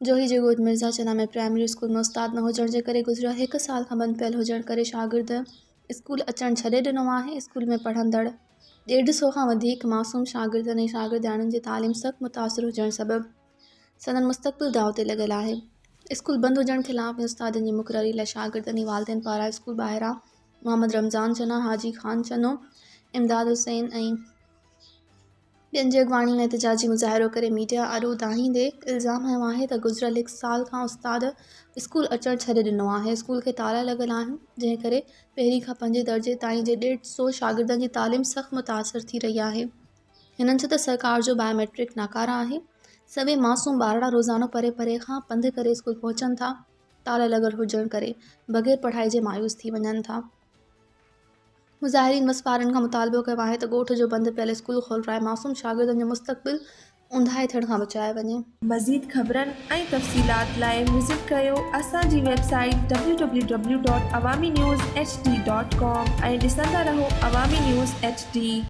जोही जे ॻोठ मिर्ज़ा चना में प्राइमरी स्कूल में उस्ताद न हुजण जे करे गुज़रियल 1 साल खां बंदि पियल हुजण करे शागिर्द स्कूल अचणु छॾे ॾिनो आहे। स्कूल में पढ़ंदड़ 150 खां वधीक मासूम शागिर्दनि ऐं शागिर्दियाणियुनि जी तालीम सख़्तु मुतासिर हुजण सबबि संदनि मुस्तक़बिल दाव ते लॻियल आहे। स्कूल बंदि हुजण ख़िलाफ़ उस्तादनि जी मुक़ररी लाइ शागिर्दनि वालिदैन पारां स्कूल ॿाहिरां मोहम्मद रमज़ान चना, हाजी ख़ान चनो, इमदाद हुसैन ऐं ॿियनि जी अॻवाणी में एहतिजाजी मुज़ाहिरो करे मीडिया आॾो दाहींदे इल्ज़ाम हयो आहे त गुज़िरियल 1 साल खां उस्ताद स्कूल अचणु छॾे ॾिनो आहे। स्कूल खे ताला लॻल आहिनि, जंहिं करे पहिरीं खां 5 दर्जे ताईं जे 150 शागिर्दनि जी तालीम सख़्तु मुतासिर थी रही आहे। हिननि चयो त सरकार जो बायोमेट्रिक नाकारा आहे। सभई मासूम ॿारड़ा रोज़ानो परे परे खां पंधु करे स्कूल पहुचनि था। ताला लॻल हुजण करे बग़ैर पढ़ाई जे मायूस थी वञनि था। मुज़ाहिरीन मसवारनि खां मुतालबो कयो आहे त ॻोठ जो बंदि पियल स्कूल खोलराए मासूम शागिर्दनि जो मुस्तक़बिल ऊंधाए थियण खां बचाए वञे। मज़ीद ख़बरनि ऐं तफ़सीलात लाइ विज़िट कयो असांजी वेबसाइट www.awamiNewsHD.com ऐं ॾिसंदा रहो अवामी न्यूज़ HD।